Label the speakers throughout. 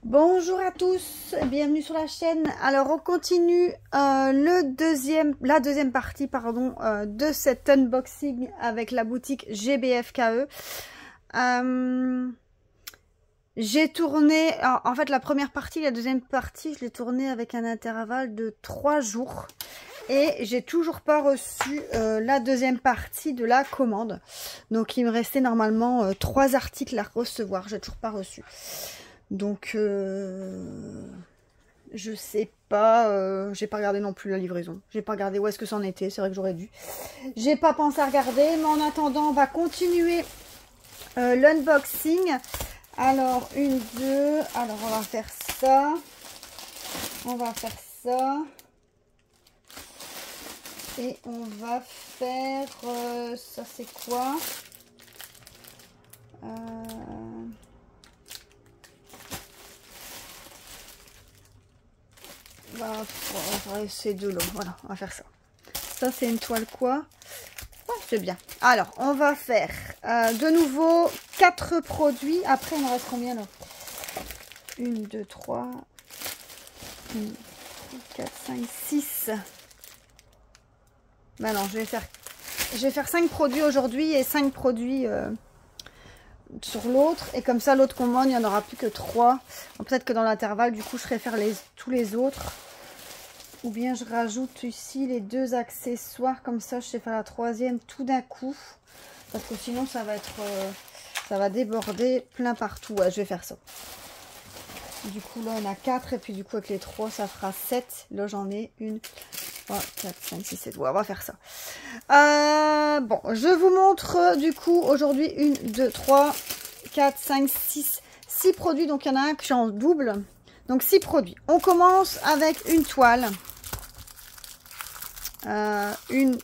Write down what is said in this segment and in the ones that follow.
Speaker 1: Bonjour à tous, bienvenue sur la chaîne. Alors on continue la deuxième partie de cet unboxing avec la boutique GBFKE. J'ai tourné, en fait la première partie, la deuxième partie, je l'ai tournée avec un intervalle de 3 jours. Et j'ai toujours pas reçu la deuxième partie de la commande. Donc il me restait normalement 3 articles à recevoir, j'ai toujours pas reçu. Donc, je sais pas, j'ai pas regardé non plus la livraison. J'ai pas regardé où est-ce que c'en était, c'est vrai que j'aurais dû. J'ai pas pensé à regarder, mais en attendant, on va continuer l'unboxing. Alors, une, deux, alors on va faire ça. On va faire ça. Et on va faire, ça c'est quoi? C'est de l'eau, voilà, on va faire ça. Ça c'est une toile quoi? Oh, c'est bien. Alors on va faire de nouveau 4 produits. Après il me reste combien là? 1, 2, 3 4, 5, 6. Ben non, je vais faire 5 produits aujourd'hui et 5 produits sur l'autre. Et comme ça l'autre commande, il n'y en aura plus que 3. Peut-être que dans l'intervalle du coup je ferai faire tous les autres. Ou bien je rajoute ici les 2 accessoires, comme ça je sais faire la 3e tout d'un coup. Parce que sinon ça va être, ça va déborder plein partout. Ouais, je vais faire ça. Du coup là on a 4 et puis du coup avec les 3 ça fera 7. Là j'en ai 1, 3, 4, 5, 6, 7. Ouais, on va faire ça. Bon, je vous montre du coup aujourd'hui 1, 2, 3, 4, 5, 6 produits. Donc il y en a un que j'ai en double. Donc 6 produits. On commence avec une toile. Une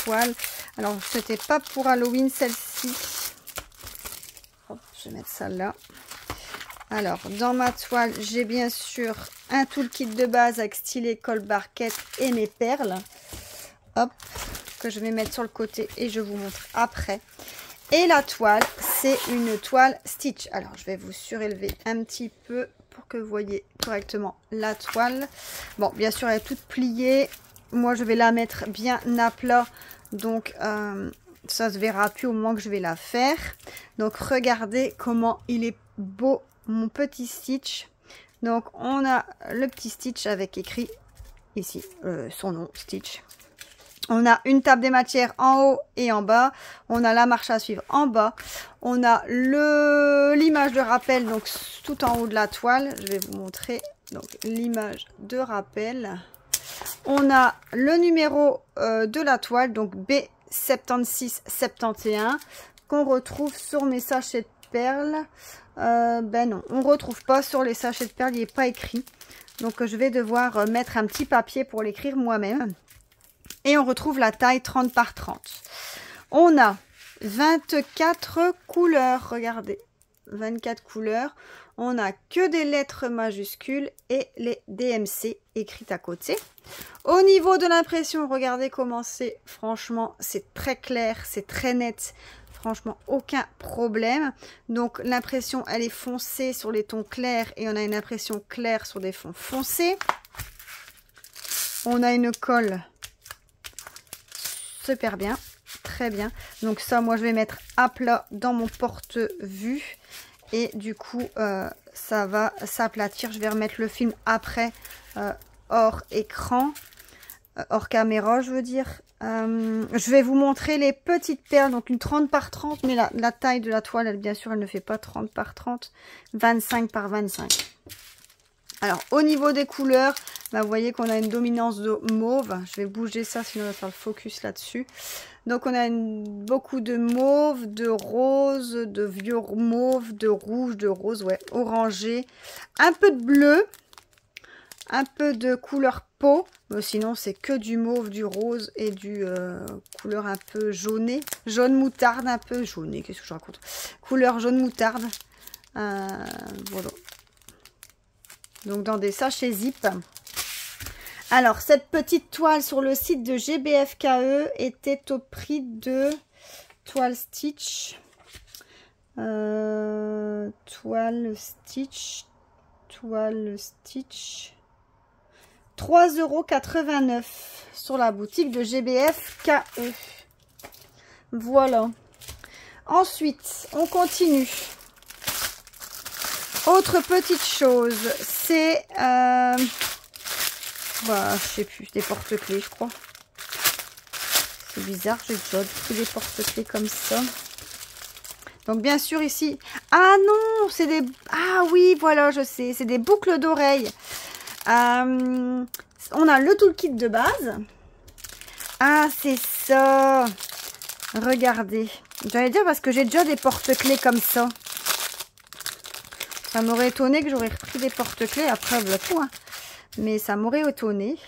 Speaker 1: toile. Alors c'était pas pour Halloween celle-ci. Je vais mettre ça là. Alors dans ma toile j'ai bien sûr un toolkit de base avec stylet, colle, barquette et mes perles. Hop, que je vais mettre sur le côté et je vous montre après. Et la toile c'est une toile Stitch. Alors je vais vous surélever un petit peu pour que vous voyez correctement la toile. Bon, bien sûr elle est toute pliée. Moi je vais la mettre bien à plat, donc ça se verra plus au moment que je vais la faire. Donc regardez comment il est beau mon petit Stitch. Donc on a le petit Stitch avec écrit ici son nom Stitch. On a une table des matières en haut et en bas. On a la marche à suivre en bas. On a l'image de rappel donc tout en haut de la toile. Je vais vous montrer donc l'image de rappel. On a le numéro de la toile, donc B7671, qu'on retrouve sur mes sachets de perles. Ben non, on ne retrouve pas sur les sachets de perles, il n'est pas écrit. Donc je vais devoir mettre un petit papier pour l'écrire moi-même. Et on retrouve la taille 30 par 30. On a 24 couleurs, regardez, 24 couleurs. On n'a que des lettres majuscules et les DMC écrites à côté. Au niveau de l'impression, regardez comment c'est. Franchement, c'est très clair, c'est très net. Franchement, aucun problème. Donc, l'impression, elle est foncée sur les tons clairs et on a une impression claire sur des fonds foncés. On a une colle super bien, très bien. Donc ça, moi, je vais mettre à plat dans mon porte-vue. Et du coup, ça va s'aplatir. Je vais remettre le film après, hors écran, hors caméra, je veux dire. Je vais vous montrer les petites perles. Donc une 30 par 30, mais la taille de la toile, elle, bien sûr, elle ne fait pas 30 par 30, 25 par 25. Alors, au niveau des couleurs, bah, vous voyez qu'on a une dominance de mauve. Je vais bouger ça, sinon on va faire le focus là-dessus. Donc, on a beaucoup de mauve, de rose, de vieux mauve, de rouge, de rose, ouais, orangé. Un peu de bleu, un peu de couleur peau. Mais sinon, c'est que du mauve, du rose et du couleur un peu jaunée. Jaune moutarde, un peu jaunée, qu'est-ce que je raconte? Couleur jaune moutarde. Voilà. Donc dans des sachets zip. Alors cette petite toile sur le site de GBFKE était au prix de toile Stitch. Toile Stitch toile Stitch. 3,89 € sur la boutique de GBF KE. Voilà. Ensuite, on continue. Autre petite chose, c'est... bah, je sais plus, des porte-clés, je crois. C'est bizarre, j'ai déjà pris des porte-clés comme ça. Donc, bien sûr, ici... Ah non, c'est des... Ah oui, voilà, je sais, c'est des boucles d'oreilles. On a le toolkit de base. Ah, c'est ça. Regardez. J'allais dire parce que j'ai déjà des porte-clés comme ça. Ça m'aurait étonné que j'aurais repris des porte-clés. Après, voilà tout. Hein. Mais ça m'aurait étonné.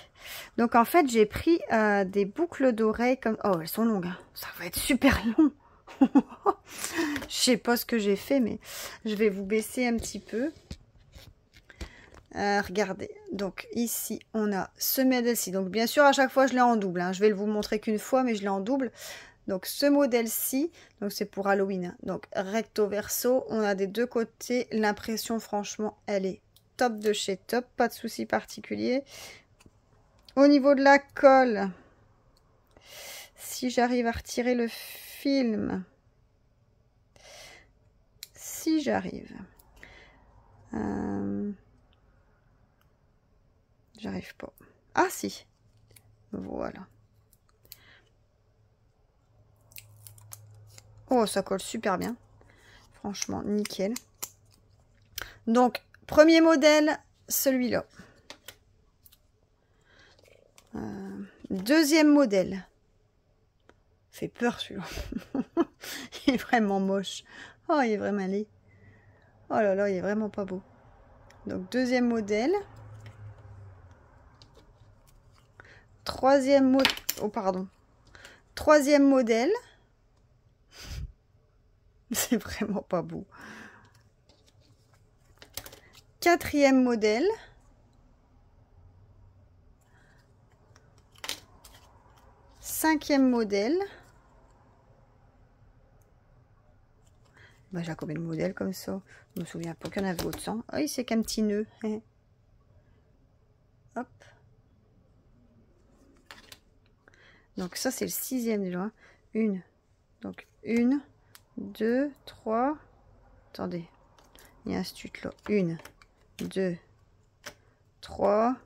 Speaker 1: Donc, en fait, j'ai pris des boucles d'oreilles comme... Oh, elles sont longues. Hein. Ça va être super long. Je sais pas ce que j'ai fait, mais je vais vous baisser un petit peu. Regardez, donc ici on a ce modèle-ci, donc bien sûr à chaque fois je l'ai en double, hein. Je vais le vous montrer qu'une fois mais je l'ai en double. Donc ce modèle-ci, donc c'est pour Halloween, hein. Donc recto verso, on a des deux côtés, l'impression franchement elle est top de chez top, pas de souci particulier. Au niveau de la colle, si j'arrive à retirer le film, si j'arrive... J'arrive pas. Ah si. Voilà. Oh, ça colle super bien. Franchement, nickel. Donc, premier modèle, celui-là. Deuxième modèle. Fait peur celui-là. Il est vraiment moche. Oh, il est vraiment laid. Oh là là, il est vraiment pas beau. Donc, deuxième modèle. Troisième modèle. Oh, pardon. Troisième modèle. C'est vraiment pas beau. Quatrième modèle. Cinquième modèle. Bah, j'ai combien de modèles comme ça? Je me souviens pas qu'il y en avait autant. Ah oui, c'est qu'un petit nœud. Hop. Donc ça, c'est le sixième déjà. Une. Donc une, deux, trois. Attendez. Il y a un stut là. Une, deux, trois,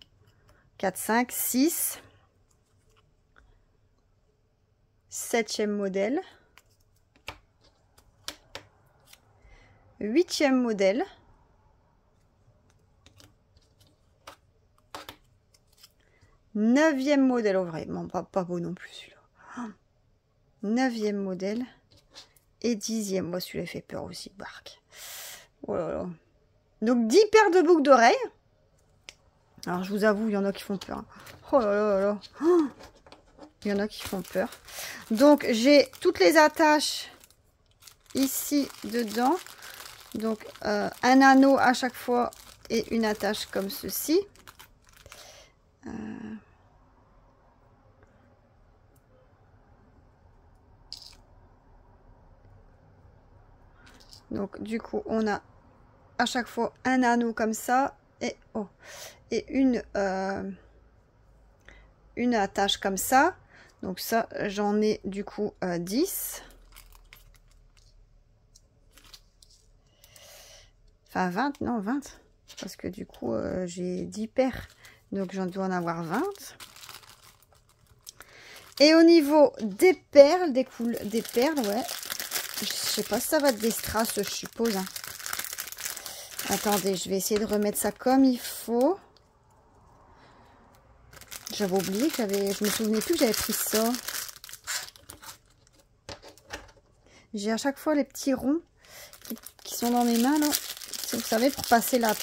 Speaker 1: quatre, cinq, six. Septième modèle. Huitième modèle. Neuvième modèle, oh vraiment pas beau non plus celui-là. Neuvième modèle. Et dixième, moi celui-là fait peur aussi, barque. Oh là là. Donc 10 paires de boucles d'oreilles. Alors je vous avoue, il y en a qui font peur. Oh là là là là. Oh, il y en a qui font peur. Donc j'ai toutes les attaches ici dedans. Donc un anneau à chaque fois et une attache comme ceci. Donc du coup on a à chaque fois un anneau comme ça et oh, et une attache comme ça. Donc ça j'en ai du coup 10. Enfin 20, non 20. Parce que du coup j'ai 10 paires. Donc j'en dois en avoir 20. Et au niveau des perles, des perles, ouais. Je sais pas si ça va être des strass, je suppose. Hein. Attendez, je vais essayer de remettre ça comme il faut. J'avais oublié que je me souvenais plus que j'avais pris ça. J'ai à chaque fois les petits ronds qui sont dans mes mains là. Vous savez, pour passer la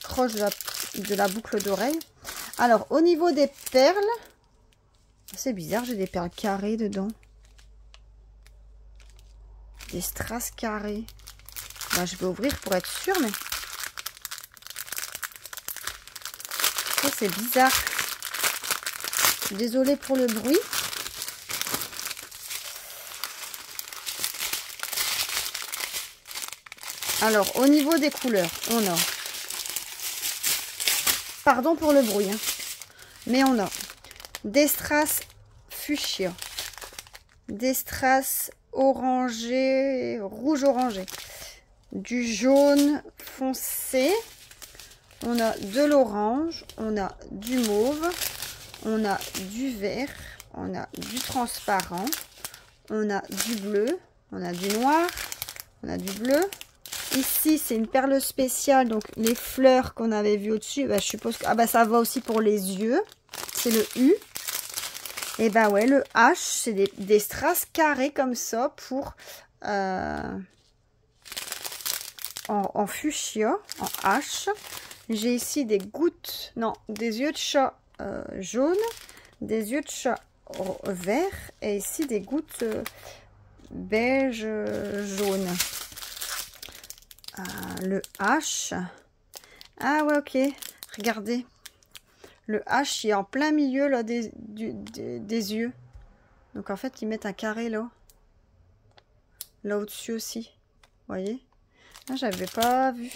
Speaker 1: croche de la boucle d'oreille. Alors, au niveau des perles, c'est bizarre, j'ai des perles carrées dedans. Des strass carrés. Ben, je vais ouvrir pour être sûre, mais... Oh, c'est bizarre. Désolée pour le bruit. Alors, au niveau des couleurs, on a Pardon pour le bruit, hein. Mais on a des strass fuchsia, des strass orangé, rouge orangé, du jaune foncé, on a de l'orange, on a du mauve, on a du vert, on a du transparent, on a du bleu, on a du noir, on a du bleu. Ici, c'est une perle spéciale, donc les fleurs qu'on avait vues au-dessus, bah, je suppose que ça va aussi pour les yeux. C'est le U. Et ben ouais, le H, c'est des strass carrés comme ça pour en fuchsia, en H. J'ai ici des gouttes, non, des yeux de chat jaunes, des yeux de chat verts et ici des gouttes beige jaune. Le H. Ah ouais, ok. Regardez. Le H il est en plein milieu là, des yeux. Donc en fait, ils mettent un carré là. Là au-dessus aussi. Vous voyez? Ah, j'avais pas vu.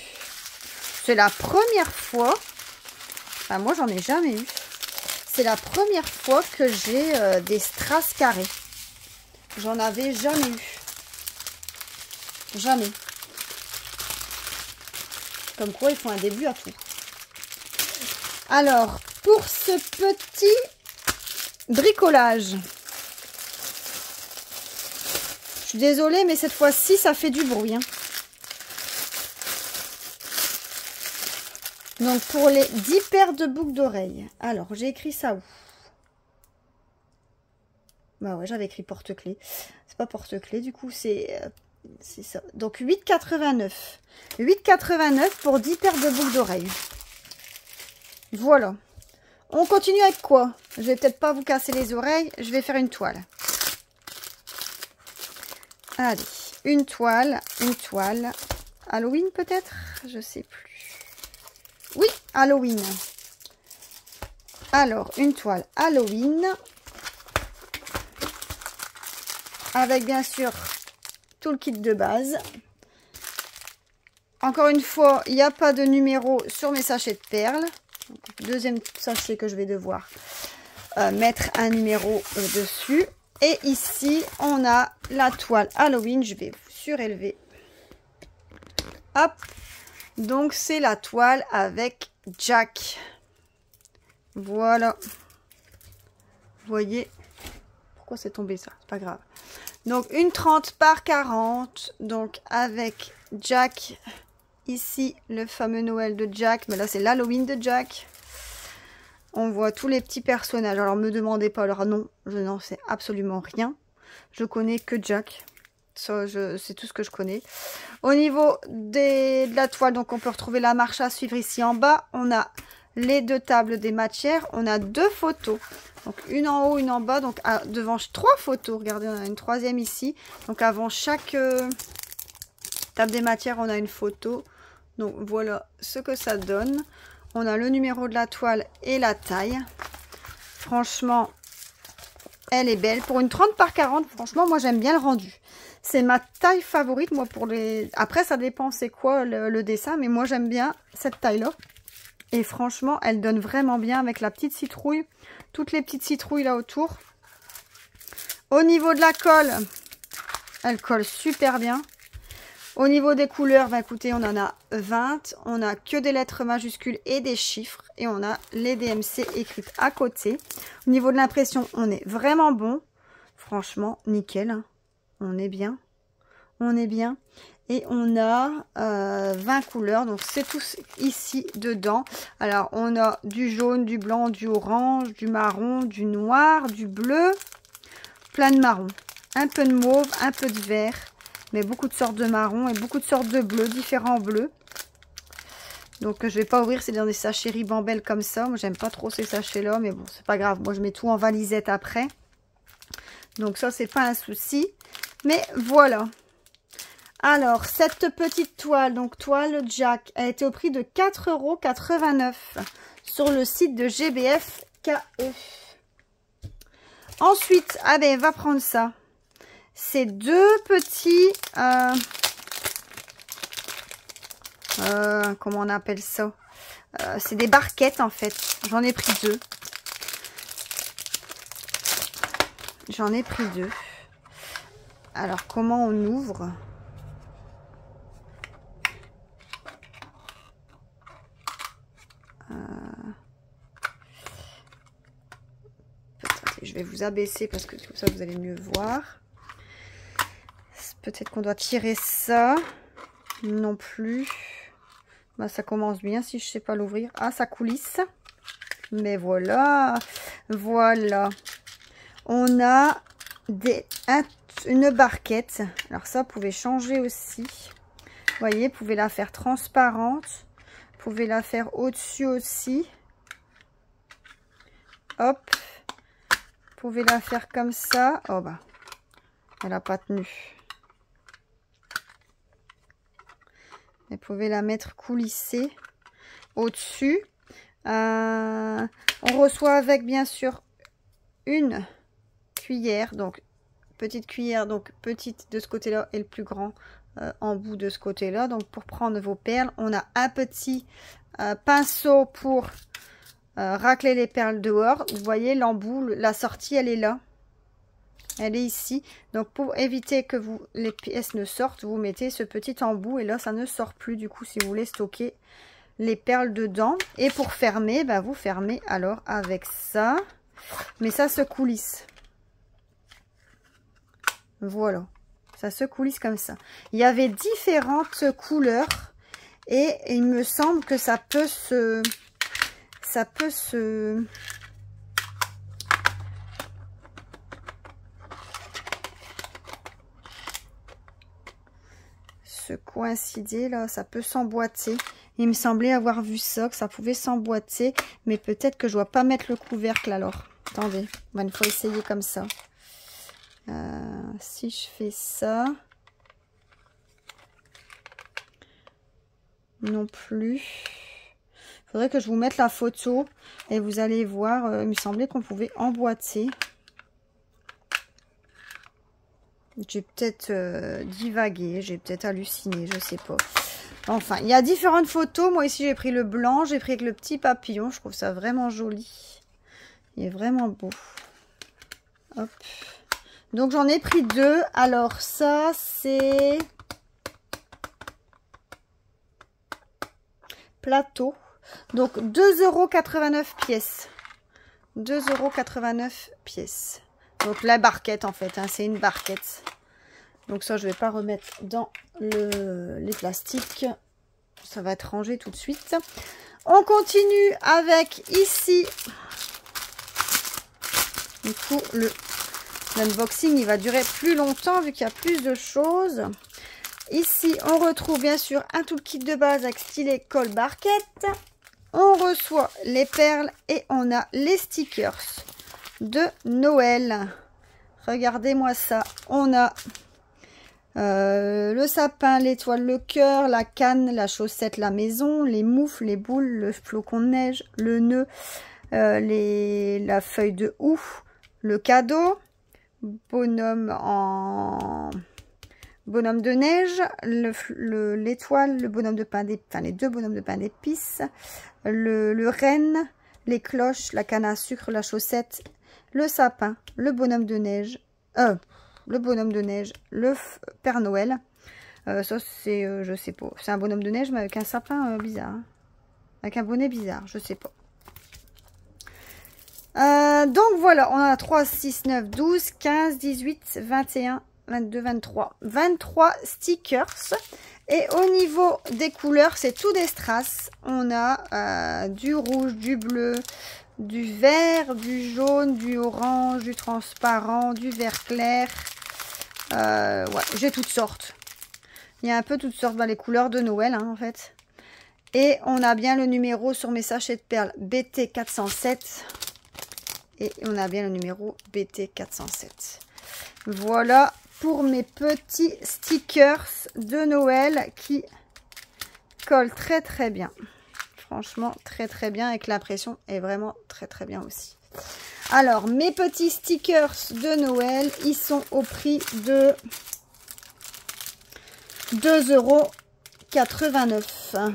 Speaker 1: C'est la première fois. Enfin, moi, j'en ai jamais eu. C'est la première fois que j'ai des strass carrés. J'en avais jamais eu. Jamais. Comme quoi, ils font un début à tout. Alors, pour ce petit bricolage, je suis désolée, mais cette fois-ci, ça fait du bruit. Hein. Donc, pour les 10 paires de boucles d'oreilles. Alors, j'ai écrit ça où? Bah ouais, j'avais écrit porte-clés. C'est pas porte-clés, du coup, c'est ça. Donc, 8,89. 8,89 pour 10 paires de boucles d'oreilles. Voilà. On continue avec quoi? Je vais peut-être pas vous casser les oreilles. Je vais faire une toile. Allez, une toile. Halloween peut-être? Je sais plus. Oui, Halloween. Alors, une toile Halloween. Avec bien sûr tout le kit de base. Encore une fois, il n'y a pas de numéro sur mes sachets de perles. Donc, deuxième sachet que je vais devoir mettre un numéro dessus. Et ici, on a la toile Halloween. Je vais surélever. Hop. Donc, c'est la toile avec Jack. Voilà. Vous voyez. Pourquoi c'est tombé ça? C'est pas grave. Donc, une 30 par 40. Donc, avec Jack. Ici, le fameux Noël de Jack. Mais là, c'est l'Halloween de Jack. On voit tous les petits personnages. Alors, me demandez pas leur nom. Je n'en sais absolument rien. Je connais que Jack. Ça, c'est tout ce que je connais. Au niveau de la toile, donc on peut retrouver la marche à suivre ici en bas. On a les deux tables des matières. On a deux photos. Donc, une en haut, une en bas. Donc, devant 3 photos. Regardez, on a une troisième ici. Donc, avant chaque table des matières, on a une photo. Donc voilà ce que ça donne. On a le numéro de la toile et la taille. Franchement, elle est belle. Pour une 30 par 40, franchement, moi j'aime bien le rendu. C'est ma taille favorite, moi, pour les... Après, ça dépend c'est quoi le dessin, mais moi j'aime bien cette taille-là. Et franchement, elle donne vraiment bien avec la petite citrouille. Toutes les petites citrouilles là autour. Au niveau de la colle, elle colle super bien. Au niveau des couleurs, bah écoutez, on en a 20. On a que des lettres majuscules et des chiffres. Et on a les DMC écrites à côté. Au niveau de l'impression, on est vraiment bon. Franchement, nickel. Hein. On est bien. On est bien. Et on a 20 couleurs. Donc, c'est tout ici dedans. Alors, on a du jaune, du blanc, du orange, du marron, du noir, du bleu. Plein de marron. Un peu de mauve, un peu de vert. Mais beaucoup de sortes de marron et beaucoup de sortes de bleus, différents bleus. Donc je vais pas ouvrir, c'est dans des sachets ribambelle comme ça. Moi j'aime pas trop ces sachets là, mais bon c'est pas grave. Moi je mets tout en valisette après. Donc ça c'est pas un souci. Mais voilà. Alors cette petite toile, donc toile Jack, a été au prix de 4,89 € sur le site de GBF KE. Ensuite, ah ben va prendre ça. C'est deux petits comment on appelle ça? C'est des barquettes en fait. J'en ai pris 2. J'en ai pris 2. Alors, comment on ouvre? Je vais vous abaisser parce que comme ça vous allez mieux voir. Peut-être qu'on doit tirer ça. Non plus. Bah, ça commence bien si je sais pas l'ouvrir. Ah, ça coulisse. Mais voilà. Voilà. On a une barquette. Alors ça, vous pouvez changer aussi. Vous voyez, vous pouvez la faire transparente. Vous pouvez la faire au-dessus aussi. Hop. Vous pouvez la faire comme ça. Oh bah, elle n'a pas tenu. Vous pouvez la mettre coulissée au-dessus. On reçoit avec bien sûr une cuillère. Donc, petite cuillère, donc petite de ce côté-là et le plus grand en bout de ce côté-là. Donc, pour prendre vos perles, on a un petit pinceau pour racler les perles dehors. Vous voyez l'embout, la sortie, elle est là. Elle est ici. Donc, pour éviter que les pièces ne sortent, vous mettez ce petit embout et là, ça ne sort plus du coup si vous voulez stocker les perles dedans. Et pour fermer, bah, vous fermez alors avec ça. Mais ça se coulisse. Voilà. Ça se coulisse comme ça. Il y avait différentes couleurs et il me semble que ça peut se coïncider là, ça peut s'emboîter. Il me semblait avoir vu ça, que ça pouvait s'emboîter, mais peut-être que je dois pas mettre le couvercle alors. Attendez, il faut essayer comme ça. Si je fais ça, non plus. Il faudrait que je vous mette la photo et vous allez voir. Il me semblait qu'on pouvait emboîter. J'ai peut-être divagué, j'ai peut-être halluciné, je sais pas. Enfin, il y a différentes photos. Moi ici j'ai pris le blanc, j'ai pris avec le petit papillon. Je trouve ça vraiment joli. Il est vraiment beau. Hop. Donc j'en ai pris 2. Alors ça c'est plateau. Donc 2,89 € pièces. 2,89 € pièces. Donc la barquette en fait, hein, c'est une barquette. Donc ça je vais pas remettre dans les plastiques. Ça va être rangé tout de suite. On continue avec ici. Du coup l'unboxing il va durer plus longtemps vu qu'il y a plus de choses. Ici on retrouve bien sûr un tout kit de base avec stylet, colle, barquette. On reçoit les perles et on a les stickers de Noël. Regardez-moi ça. On a le sapin, l'étoile, le cœur, la canne, la chaussette, la maison, les moufles, les boules, le flocon de neige, le nœud, la feuille de houx, le cadeau, bonhomme de neige, l'étoile, le bonhomme de pain d'épices, enfin les 2 bonhommes de pain d'épices, le renne, les cloches, la canne à sucre, la chaussette, le sapin, le bonhomme de neige, le Père Noël. Ça c'est, je sais pas, c'est un bonhomme de neige mais avec un sapin bizarre, hein. Avec un bonnet bizarre, je sais pas. Donc voilà, on a 3, 6, 9, 12, 15, 18, 21, 22, 23. 23 stickers. Et au niveau des couleurs, c'est tout des strass. On a du rouge, du bleu, du vert, du jaune, du orange, du transparent, du vert clair. Ouais, j'ai toutes sortes. Il y a un peu toutes sortes, les couleurs de Noël, hein, en fait. Et on a bien le numéro sur mes sachets de perles BT 407. Et on a bien le numéro BT 407. Voilà pour mes petits stickers de Noël qui collent très très bien. Franchement très très bien et que l'impression est vraiment très très bien aussi. Alors mes petits stickers de Noël, ils sont au prix de 2,49 €. 2,89 €.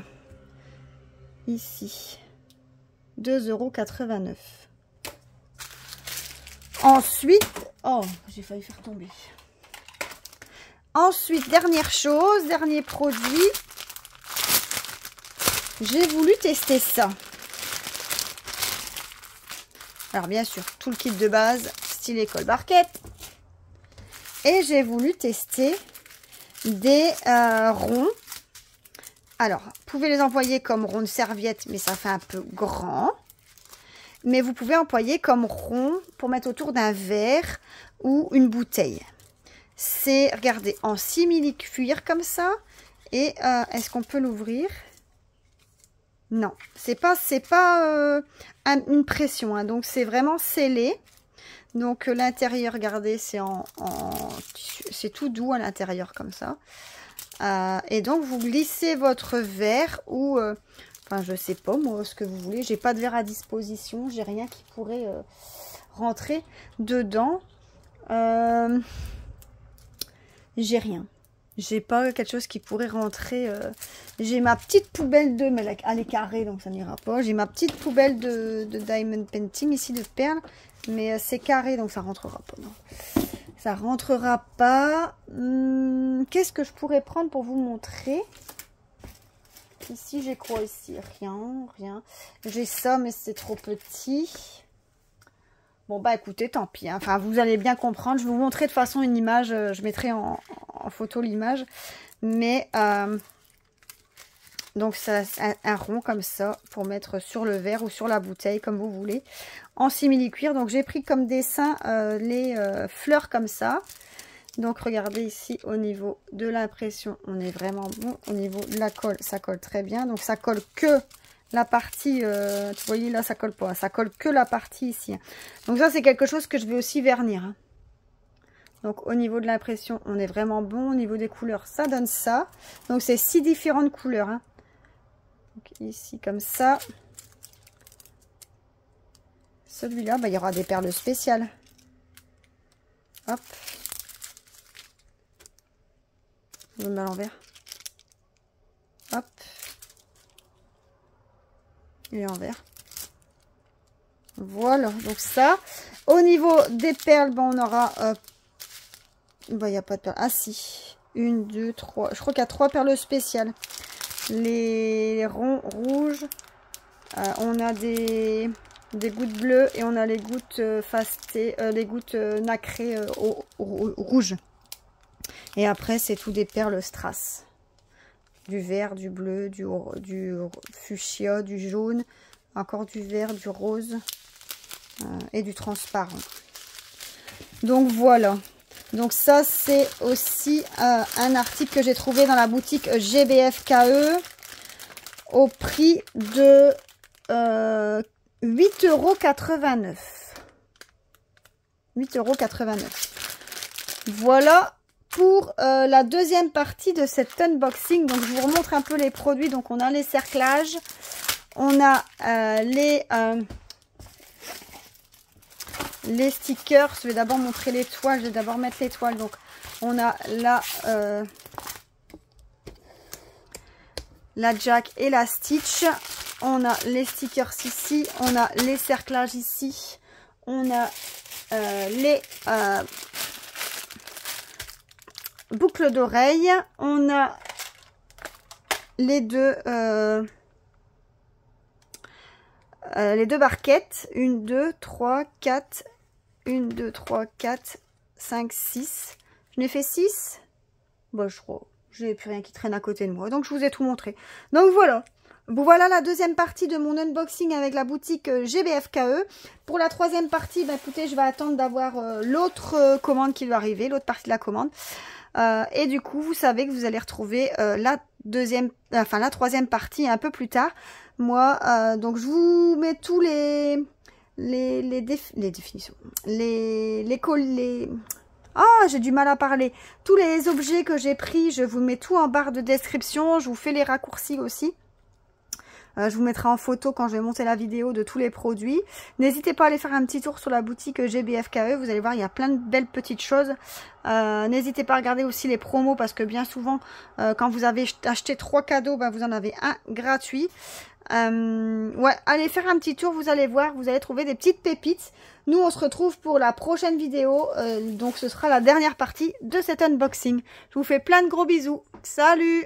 Speaker 1: Ici. 2,89 €. Ensuite, oh, j'ai failli faire tomber. Ensuite, dernière chose, dernier produit. J'ai voulu tester ça. Alors bien sûr, tout le kit de base, style école barquette. Et j'ai voulu tester des ronds. Alors, vous pouvez les employer comme ronds de serviette, mais ça fait un peu grand. Mais vous pouvez employer comme rond pour mettre autour d'un verre ou une bouteille. C'est, regardez, en simili-cuir comme ça. Et est-ce qu'on peut l'ouvrir? Non, c'est pas une pression, hein, donc c'est vraiment scellé. Donc l'intérieur, regardez, c'est c'est tout doux à l'intérieur comme ça. Et donc vous glissez votre verre ou, enfin je sais pas moi ce que vous voulez. J'ai pas de verre à disposition, j'ai rien qui pourrait rentrer dedans. J'ai rien. J'ai pas quelque chose qui pourrait rentrer. J'ai ma petite poubelle de... Mais elle est carrée, donc ça n'ira pas. J'ai ma petite poubelle de Diamond Painting, ici, de perles. Mais c'est carré, donc ça rentrera pas. Non. Ça rentrera pas. Qu'est-ce que je pourrais prendre pour vous montrer? Ici, j'ai quoi ici? Rien. J'ai ça, mais c'est trop petit. Bon, bah écoutez, tant pis. Hein. Enfin, vous allez bien comprendre. Je vais vous montrer de toute façon une image. Je mettrai en photo l'image. Mais, donc, c'est un rond comme ça pour mettre sur le verre ou sur la bouteille, comme vous voulez. En simili-cuir. Donc, j'ai pris comme dessin les fleurs comme ça. Donc, regardez ici au niveau de l'impression. On est vraiment bon. Au niveau de la colle, ça colle très bien. Donc, ça colle que... la partie, vous voyez là ça colle pas, ça colle que la partie ici. Donc ça c'est quelque chose que je vais aussi vernir. Hein. Donc au niveau de l'impression on est vraiment bon, au niveau des couleurs ça donne ça. Donc c'est 6 différentes couleurs. Hein. Donc, ici comme ça. Celui-là, bah, il y aura des perles spéciales. Hop. Je me mets à l'envers. Hop. Et envers. Voilà, donc ça. Au niveau des perles, ben on aura... il n'y a pas de perles. Ah si. 1, 2, 3. Je crois qu'il y a 3 perles spéciales. Les ronds rouges. On a des gouttes bleues et on a les gouttes fastées, les gouttes nacrées rouges. Et après, c'est tout des perles strass. Du vert, du bleu, du fuchsia, du jaune, encore du vert, du rose et du transparent. Donc voilà. Donc ça c'est aussi un article que j'ai trouvé dans la boutique GBFKE au prix de 8,89 €. 8,89 €. Voilà. Pour la deuxième partie de cet unboxing, donc je vous remontre un peu les produits. Donc on a les cerclages, on a les stickers. Je vais d'abord montrer les toiles, je vais d'abord mettre les toiles. Donc on a la Jack et la Stitch. On a les stickers ici, on a les cerclages ici, on a les... boucles d'oreilles, on a les deux barquettes, 1, 2, 3, 4, 1, 2, 3, 4, 5, 6. Je n'ai fait 6. Bon, je crois, j'ai plus rien qui traîne à côté de moi, donc je vous ai tout montré. Donc voilà. Bon, voilà la deuxième partie de mon unboxing avec la boutique GBFKE. Pour la troisième partie, bah, écoutez, je vais attendre d'avoir l'autre commande qui doit arriver, l'autre partie de la commande. Et du coup, vous savez que vous allez retrouver la troisième partie un peu plus tard. Moi, donc je vous mets tous les définitions, j'ai du mal à parler. Tous les objets que j'ai pris, je vous mets tout en barre de description. Je vous fais les raccourcis aussi. Je vous mettrai en photo quand je vais monter la vidéo de tous les produits. N'hésitez pas à aller faire un petit tour sur la boutique GBFKE. Vous allez voir, il y a plein de belles petites choses. N'hésitez pas à regarder aussi les promos parce que bien souvent, quand vous avez acheté 3 cadeaux, bah, vous en avez un gratuit. Ouais, allez faire un petit tour, vous allez voir, vous allez trouver des petites pépites. Nous, on se retrouve pour la prochaine vidéo. Donc, ce sera la dernière partie de cet unboxing. Je vous fais plein de gros bisous. Salut!